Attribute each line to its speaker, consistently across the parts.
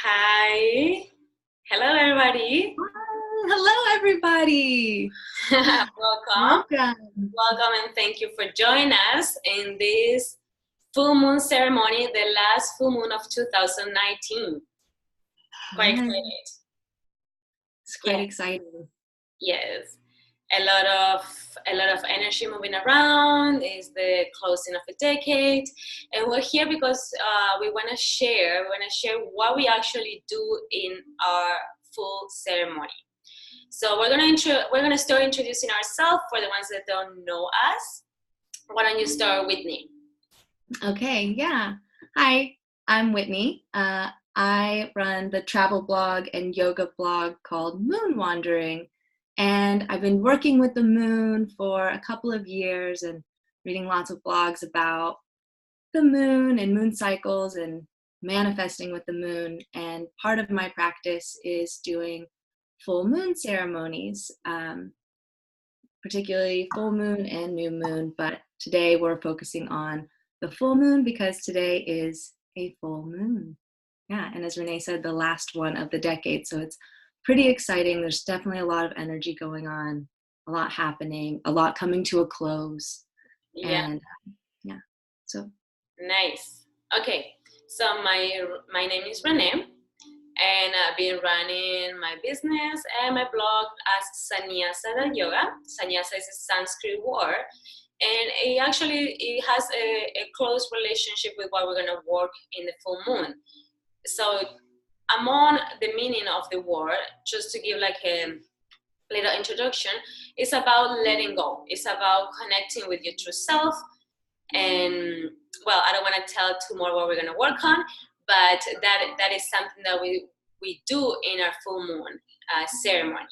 Speaker 1: Hi. Hello, everybody.
Speaker 2: Hello, everybody.
Speaker 1: Welcome.
Speaker 2: Welcome.
Speaker 1: Welcome, and thank you for joining us in this full moon ceremony, the last full moon of 2019. Quite
Speaker 2: Yes,
Speaker 1: excited.
Speaker 2: it's quite
Speaker 1: Yeah,
Speaker 2: exciting.
Speaker 1: yes. A lot of energy moving around. Is the closing of a decade, and we're here because we want to share. We want to share what we actually do in our full ceremony. So we're gonna start introducing ourselves for the ones that don't know us. Why don't you start, Whitney?
Speaker 2: Okay, yeah. Hi, I'm Whitney. I run the travel blog and yoga blog called Moon Wandering. And I've been working with the moon for a couple of years and reading lots of blogs about the moon and moon cycles and manifesting with the moon. And part of my practice is doing full moon ceremonies, particularly full moon and new moon. But today we're focusing on the full moon because today is a full moon. Yeah, and as Renee said, the last one of the decade. So it's pretty exciting. There's definitely a lot of energy going on, a lot happening, a lot coming to a close.
Speaker 1: Yeah,
Speaker 2: And yeah, so
Speaker 1: nice. Okay, so my name is Renee, and I've been running my business and my blog as Sannyasa Yoga. Sannyasa is a Sanskrit word, and it has a close relationship with what we're gonna work in the full moon. So among the meaning of the word, just to give like a little introduction, it's about letting go. It's about connecting with your true self. And well, I don't want to tell too more what we're going to work on, but that is something that we do in our full moon ceremony.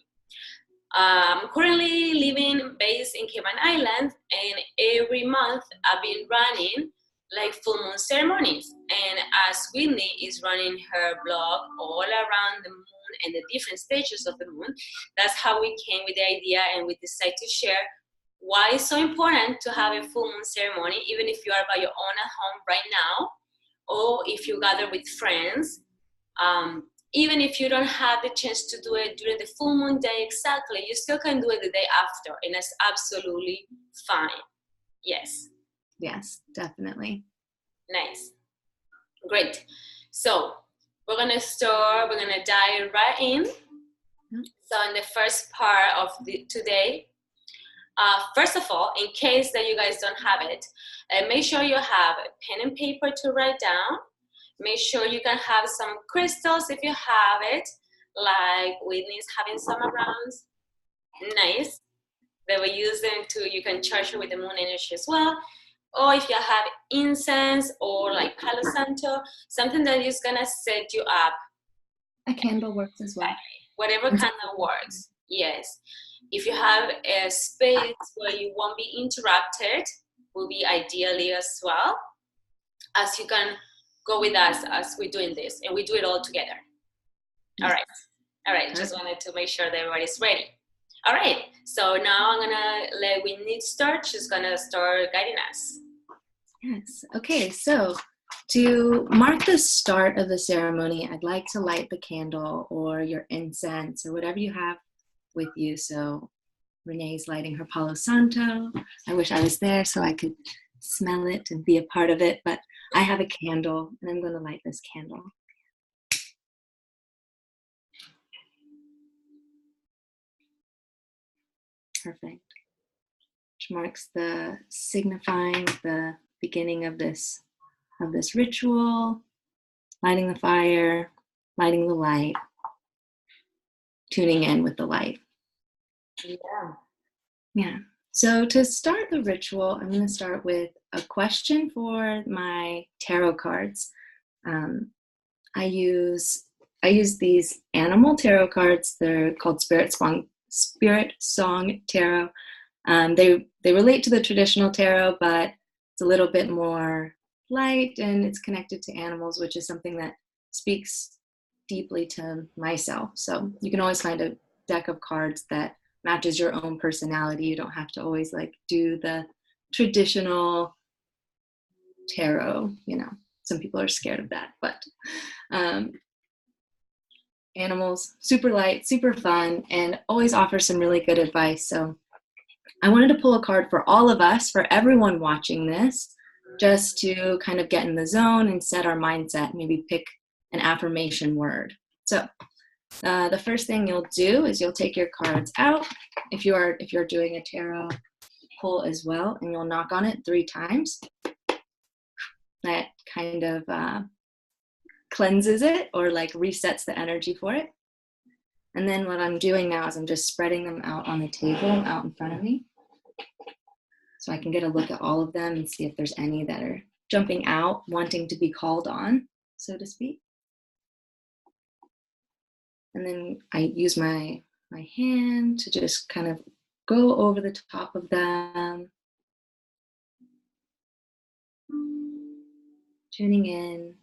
Speaker 1: Currently living based in Cayman Island, and every month I've been running like full moon ceremonies. And as Whitney is running her blog all around the moon and the different stages of the moon, that's how we came with the idea, and we decided to share why it's so important to have a full moon ceremony, even if you are by your own at home right now, or if you gather with friends. Even if you don't have the chance to do it during the full moon day exactly, you still can do it the day after, and it's absolutely fine. Yes.
Speaker 2: yes, definitely.
Speaker 1: Nice. Great. So we're gonna dive right in. So in the first part of today, first of all, in case that you guys don't have it, make sure you have a pen and paper to write down. Make sure you can have some crystals if you have it, like Whitney's having some around. Nice. They will use them you can charge it with the moon energy as well. Or if you have incense or like Palo Santo, something that is gonna set you up.
Speaker 2: A candle works as well.
Speaker 1: Whatever kind of works. Yes. If you have a space where you won't be interrupted, will be ideally as well, as you can go with us as we're doing this, and we do it all together. All right. Just wanted to make sure that everybody's ready. All right, so now I'm gonna let Whitney start. She's gonna start guiding us.
Speaker 2: Yes. Okay, so to mark the start of the ceremony, I'd like to light the candle or your incense or whatever you have with you. So Renee's lighting her Palo Santo. I wish I was there so I could smell it and be a part of it, but I have a candle and I'm going to light this candle. Perfect. Which marks the signifying the beginning of this ritual, lighting the fire, lighting the light, tuning in with the light. Yeah. So to start the ritual, I'm going to start with a question for my tarot cards. I use these animal tarot cards. They're called Spirit Song Tarot. They relate to the traditional tarot, but it's a little bit more light and it's connected to animals, which is something that speaks deeply to myself. So you can always find a deck of cards that matches your own personality. You don't have to always like do the traditional tarot, some people are scared of that, but animals, super light, super fun, and always offers some really good advice. So I wanted to pull a card for all of us, for everyone watching this, just to kind of get in the zone and set our mindset, maybe pick an affirmation word. So the first thing you'll do is you'll take your cards out if you're doing a tarot pull as well, and you'll knock on it 3 times. That kind of cleanses it, or like resets the energy for it. And then what I'm doing now is I'm just spreading them out on the table out in front of me, so I can get a look at all of them and see if there's any that are jumping out, wanting to be called on, so to speak. And then I use my hand to just kind of go over the top of them, tuning in,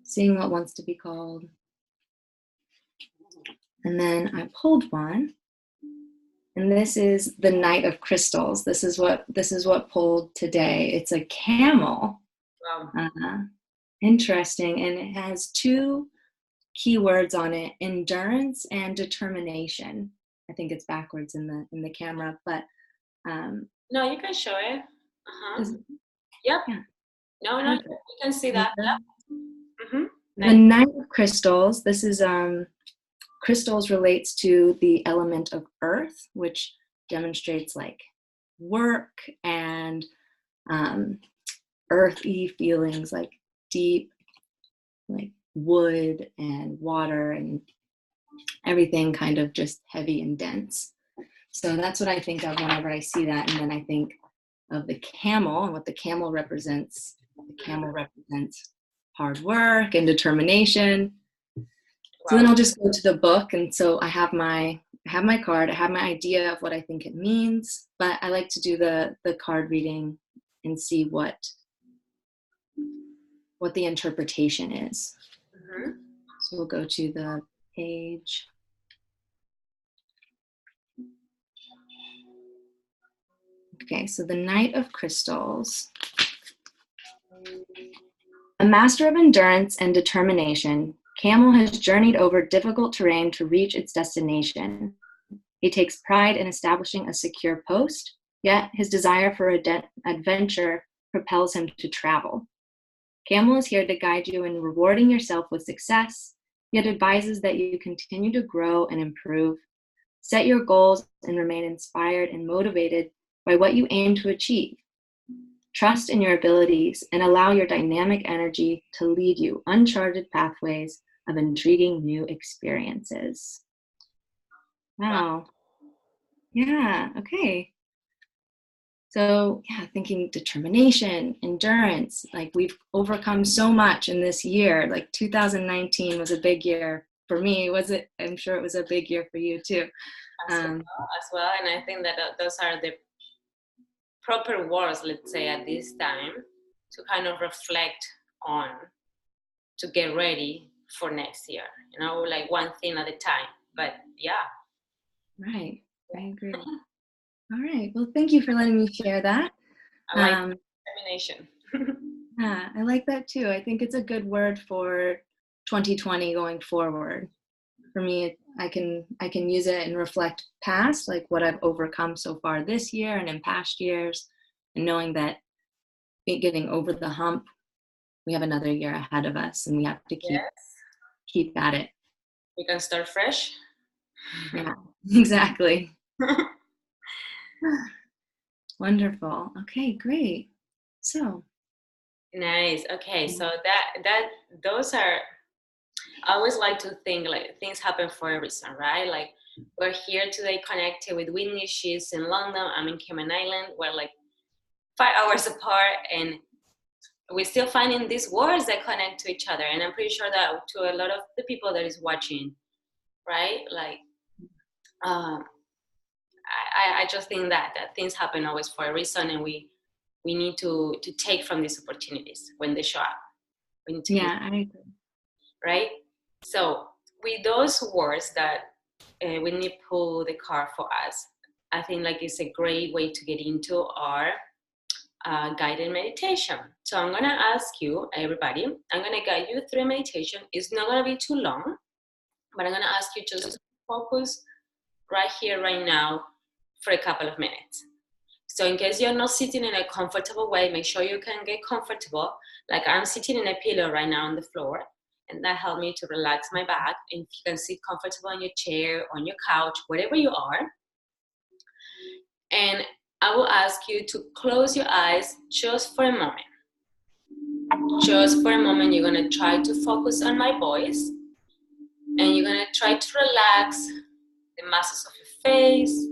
Speaker 2: seeing what wants to be called. And then I pulled one, and this is the Knight of Crystals. This is what pulled today. It's a camel.
Speaker 1: Wow.
Speaker 2: Interesting, and it has 2 keywords on it: endurance and determination. I think it's backwards in the camera, but
Speaker 1: No, you can show it.
Speaker 2: is,
Speaker 1: Yep.
Speaker 2: yeah.
Speaker 1: No,
Speaker 2: Perfect.
Speaker 1: you can see that. Yep.
Speaker 2: The Knight of Crystals. This is crystals relates to the element of earth, which demonstrates like work and earthy feelings, like deep, like wood and water and everything kind of just heavy and dense. So that's what I think of whenever I see that. And then I think of the camel and what the camel represents. The camel represents hard work and determination. Wow. So then I'll just go to the book. And so I have my card. I have my idea of what I think it means, but I like to do the card reading and see what the interpretation is. Mm-hmm. So we'll go to the page. Okay, so the Knight of Crystals. A master of endurance and determination, Camel has journeyed over difficult terrain to reach its destination. He takes pride in establishing a secure post, yet his desire for adventure propels him to travel. Camel is here to guide you in rewarding yourself with success, yet advises that you continue to grow and improve. Set your goals and remain inspired and motivated by what you aim to achieve. Trust in your abilities and allow your dynamic energy to lead you uncharted pathways of intriguing new experiences. Wow. Yeah, okay. So yeah, thinking determination, endurance, like we've overcome so much in this year. Like 2019 was a big year for me. Was it? I'm sure it was a big year for you too.
Speaker 1: As well. And I think that those are the proper words, let's say, at this time to kind of reflect on, to get ready for next year, like one thing at a time. But yeah.
Speaker 2: Right, I agree. All right, well, thank you for letting me share that.
Speaker 1: I like determination.
Speaker 2: Yeah, I like that too. I think it's a good word for 2020 going forward. For me, I can use it and reflect past, like what I've overcome so far this year and in past years, and knowing that getting over the hump, we have another year ahead of us, and we have to keep at it.
Speaker 1: We can start fresh.
Speaker 2: Yeah, exactly. Wonderful. Okay, great. So
Speaker 1: nice. Okay, so that those are, I always like to think like things happen for a reason, right? Like we're here today connected with Whitney. She's in London, I'm in Cayman Island. We're like 5 hours apart, and we're still finding these words that connect to each other. And I'm pretty sure that to a lot of the people that is watching, right? Like I just think that things happen always for a reason, and we need to take from these opportunities when they show up. We need to
Speaker 2: I agree.
Speaker 1: Right? So with those words that Whitney pull the card for us, I think like it's a great way to get into our guided meditation. So I'm gonna ask you, everybody, I'm gonna guide you through a meditation. It's not gonna be too long. But I'm gonna ask you just to focus right here, right now, for a couple of minutes. So in case you're not sitting in a comfortable way, make sure you can get comfortable. Like I'm sitting in a pillow right now on the floor, and that helped me to relax my back. And if you can sit comfortable on your chair, on your couch, wherever you are. And I will ask you to close your eyes just for a moment. Just for a moment, you're gonna try to focus on my voice, and you're gonna try to relax the muscles of your face,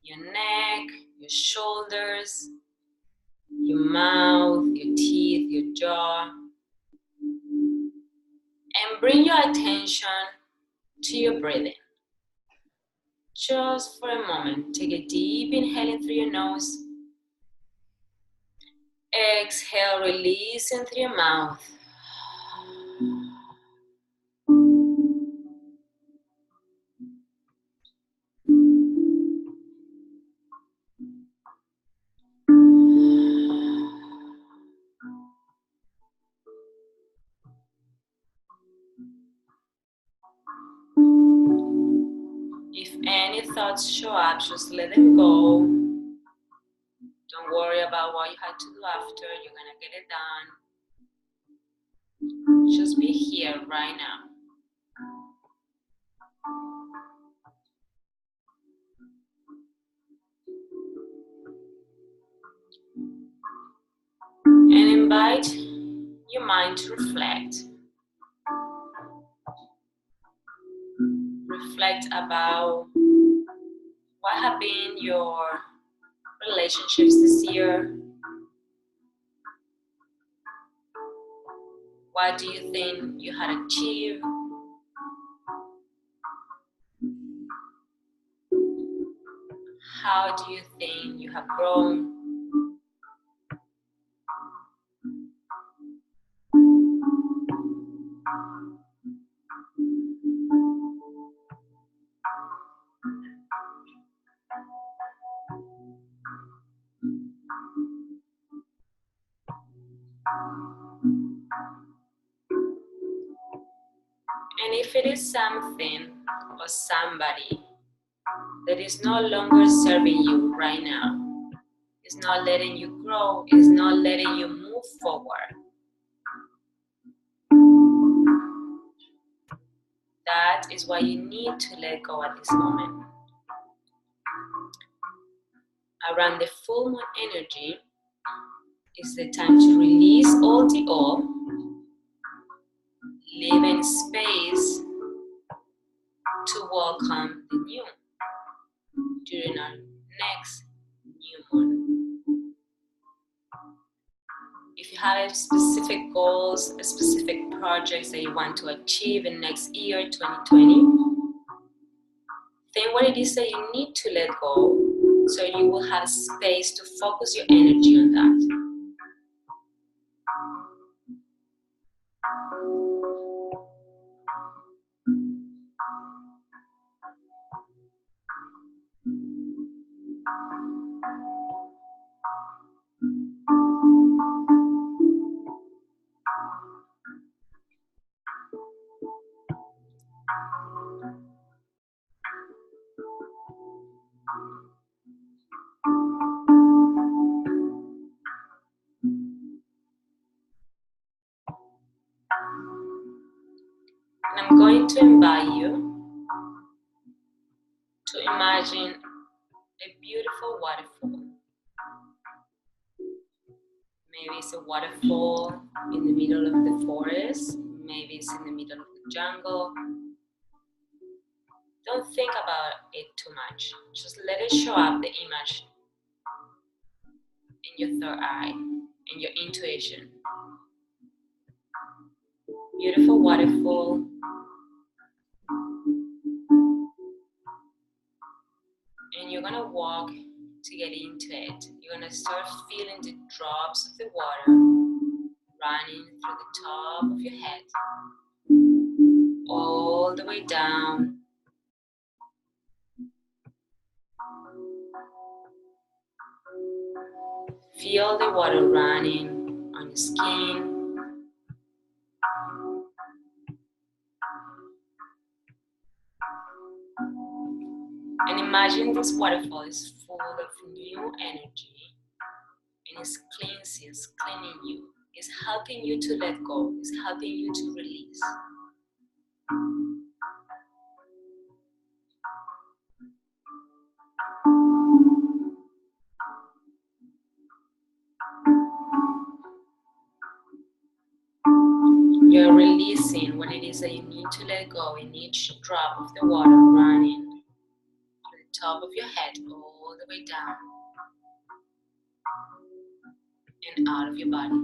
Speaker 1: your neck, your shoulders, your mouth, your teeth, your jaw. And bring your attention to your breathing. Just for a moment, take a deep inhale in through your nose. Exhale, releasing through your mouth. If any thoughts show up, just let them go. Don't worry about what you had to do after. You're gonna get it done. Just be here right now. And invite your mind to reflect. Reflect about what have been your relationships this year. What do you think you had achieved? How do you think you have grown? And if it is something or somebody that is no longer serving you right now, is not letting you grow, is not letting you move forward, that is what you need to let go at this moment. Around the full moon energy is the time to release all the old, leaving space to welcome the new during our next new moon. If you have specific goals, specific projects that you want to achieve in next year, 2020, think what it is that you need to let go so you will have space to focus your energy on that. And I'm going to invite you to imagine a beautiful waterfall. Maybe it's a waterfall in the middle of the forest. Maybe it's in the middle of the jungle. Don't think about it too much. Just let it show up, the image, in your third eye, in your intuition. Beautiful waterfall. And you're gonna walk to get into it. You're gonna start feeling the drops of the water running through the top of your head, all the way down. Feel the water running on your skin. And imagine this waterfall is full of new energy and it's cleaning you. It's helping you to let go. It's helping you to release. You're releasing what it is that you need to let go in each drop of the water running to the top of your head all the way down and out of your body.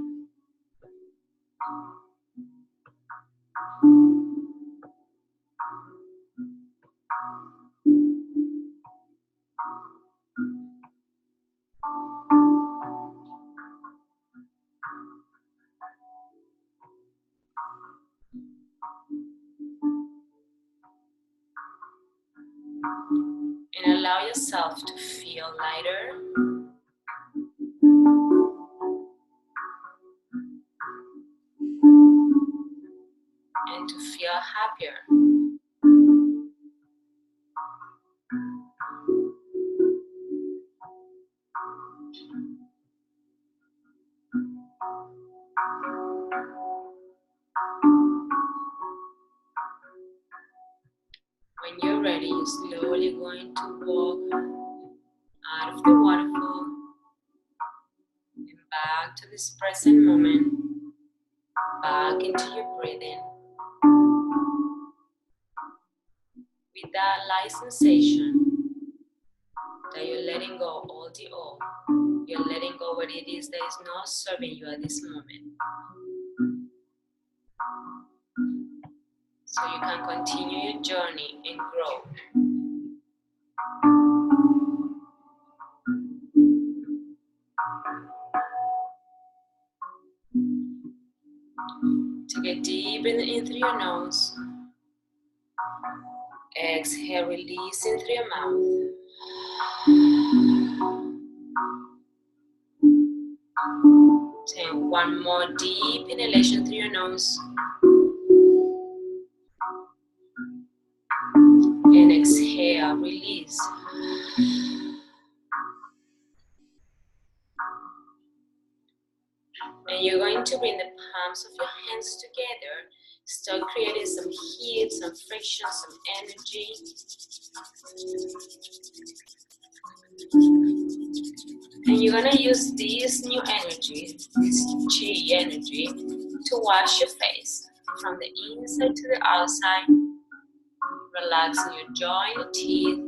Speaker 1: And allow yourself to feel lighter and to feel happier. When you're ready, you're slowly going to walk out of the waterfall and back to this present moment, back into your breathing with that light sensation that you're letting go all the old. You're letting go what it is that is not serving you at this moment. So you can continue your journey and grow. Take a deep breath in through your nose. Exhale, release in through your mouth. Take one more deep inhalation through your nose. And exhale, release. And you're going to bring the palms of your hands together. Start creating some heat, some friction, some energy. And you're going to use this new energy, this chi energy, to wash your face from the inside to the outside. Relaxing your jaw and your teeth.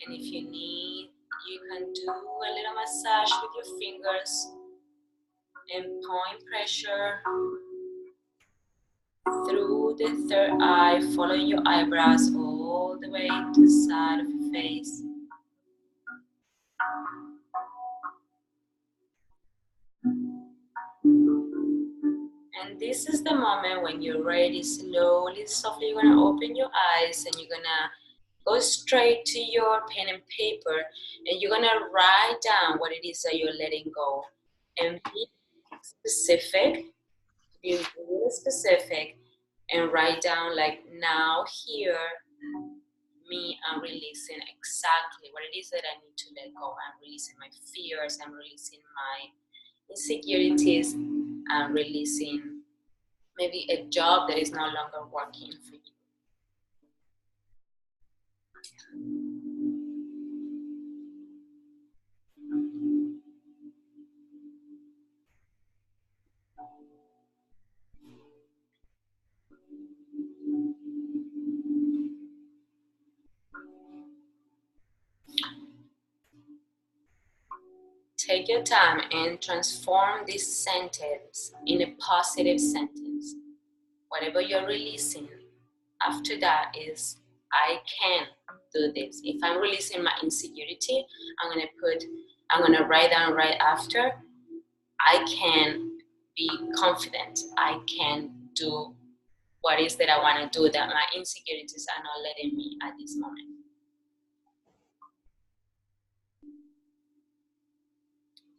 Speaker 1: And if you need, you can do a little massage with your fingers and point pressure through the third eye, following your eyebrows all the way to the side of your face. And this is the moment when you're ready, slowly, softly, you're gonna open your eyes and you're gonna go straight to your pen and paper and you're gonna write down what it is that you're letting go. And be specific, be really specific, and write down like now, here, me, I'm releasing exactly what it is that I need to let go. I'm releasing my fears, I'm releasing my insecurities, I'm releasing maybe a job that is no longer working for you. Take your time and transform this sentence in a positive sentence. Whatever you're releasing after that is, I can do this. If I'm releasing my insecurity, I'm gonna write down right after, I can be confident. I can do what is that I want to do that my insecurities are not letting me at this moment.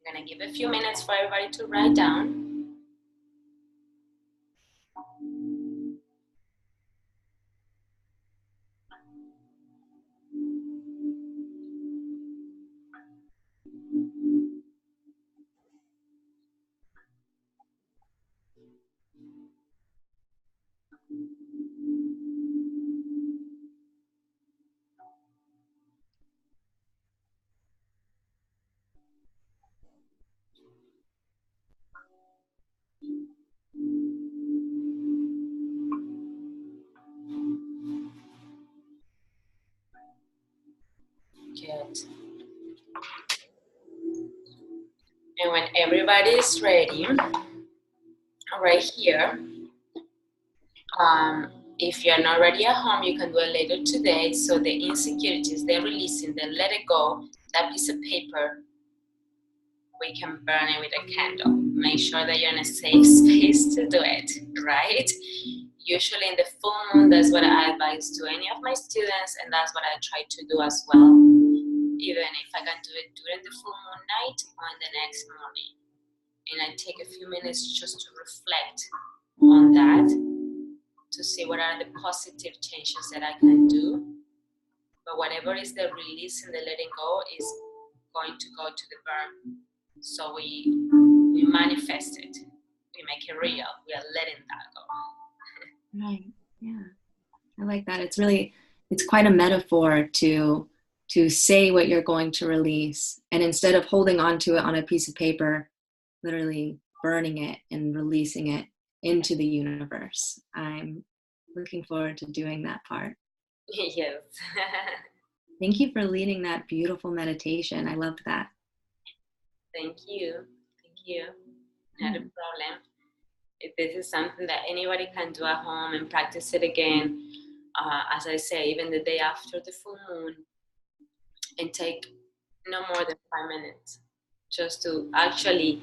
Speaker 1: I'm gonna give a few minutes for everybody to write down. Good. And when everybody is ready, right here, if you're not ready at home, you can do it later today. So the insecurities, they're releasing, they let it go. That piece of paper, we can burn it with a candle. Make sure that you're in a safe space to do it, right? Usually in the full moon, that's what I advise to any of my students, and that's what I try to do as well, even if I can do it during the full moon night or in the next morning. And I take a few minutes just to reflect on that, to see what are the positive changes that I can do. But whatever is the release and the letting go is going to go to the burn. So we manifest it, we make it real, we are letting that go.
Speaker 2: Right. Yeah. I like that. It's quite a metaphor to say what you're going to release. And instead of holding on to it on a piece of paper, literally burning it and releasing it into the universe. I'm looking forward to doing that part.
Speaker 1: Yes.
Speaker 2: Thank you for leading that beautiful meditation. I loved that.
Speaker 1: Thank you. Thank you. Not a problem. If this is something that anybody can do at home and practice it again, as I say, even the day after the full moon, and take no more than 5 minutes just to actually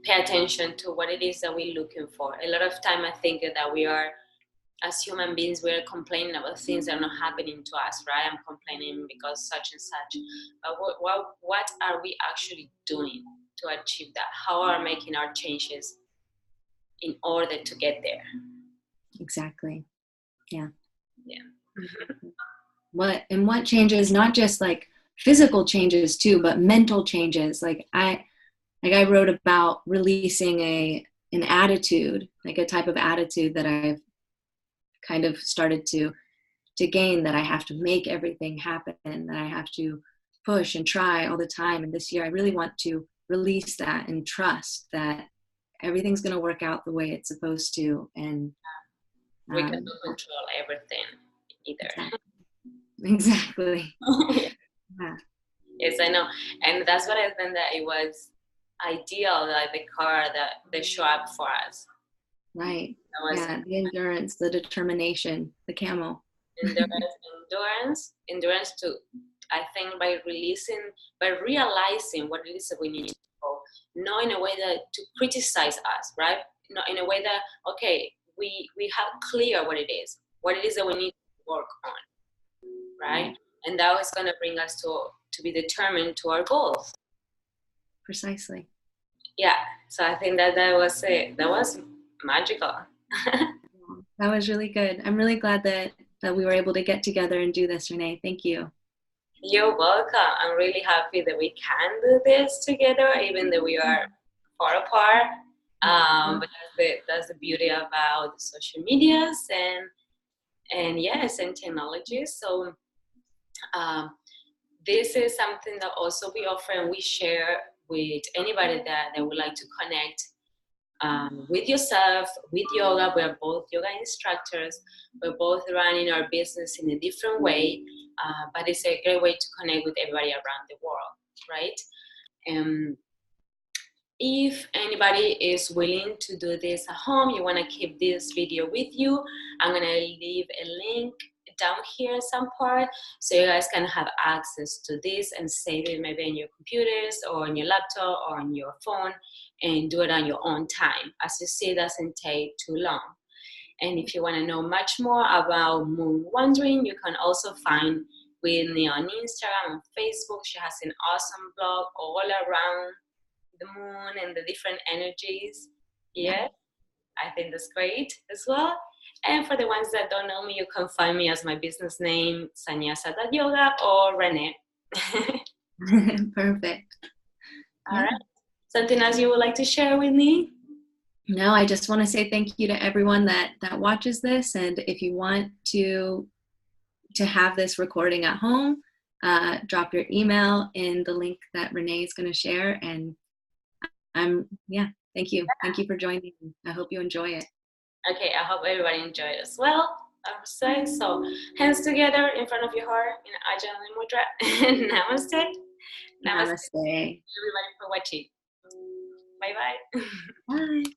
Speaker 1: pay attention to what it is that we're looking for. A lot of time I think that we are, as human beings, we're complaining about things that are not happening to us, right? I'm complaining because such and such. But what are we actually doing to achieve that? How are we making our changes in order to get there?
Speaker 2: Exactly. Yeah.
Speaker 1: Yeah.
Speaker 2: What changes, not just like physical changes too, but mental changes. Like I wrote about releasing an attitude, like a type of attitude that I've kind of started to gain, that I have to make everything happen, that I have to push and try all the time. And this year I really want to release that and trust that everything's going to work out the way it's supposed to. And
Speaker 1: we cannot control everything either.
Speaker 2: Exactly. Yeah.
Speaker 1: Yes, I know. And that's what I think, that it was ideal, like the car that they show up for us.
Speaker 2: Right. Yeah, the endurance, the determination, the camel.
Speaker 1: Endurance to, I think, by realizing what it is that we need to go, not in a way that to criticize us, right? Not in a way that, okay, we have clear what it is that we need to work on, right? And that was going to bring us to be determined to our goals.
Speaker 2: Precisely.
Speaker 1: Yeah. So I think that was it. That was magical.
Speaker 2: That was really good. I'm really glad that we were able to get together and do this, Renee. Thank you.
Speaker 1: You're welcome. I'm really happy that we can do this together, even though we are far apart. But that's the beauty about social medias and yes, and technology. So this is something that also we offer and we share with anybody that would like to connect with yourself, with yoga. We're both yoga instructors. We're both running our business in a different way, but it's a great way to connect with everybody around the world, right? If anybody is willing to do this at home, you want to keep this video with you, I'm going to leave a link down here some part so you guys can have access to this and save it maybe in your computers or on your laptop or on your phone and do it on your own time. As you see, it doesn't take too long. And if you want to know much more about moon wandering, you can also find Whitney on Instagram and Facebook. She has an awesome blog all around the moon and the different energies. Yeah, I think that's great as well. And for the ones that don't know me, you can find me as my business name, Yoga or Renee.
Speaker 2: Perfect.
Speaker 1: All right. Something else you would like to share with me?
Speaker 2: No, I just want to say thank you to everyone that watches this. And if you want to have this recording at home, drop your email in the link that Renee is going to share. And I'm Thank you. Thank you for joining. I hope you enjoy it.
Speaker 1: Okay, I hope everybody enjoyed as well. I would say so. Hands together in front of your heart in Ajahn Mudra. Namaste. Namaste,
Speaker 2: Namaste.
Speaker 1: everybody, for watching. Bye bye.
Speaker 2: Bye.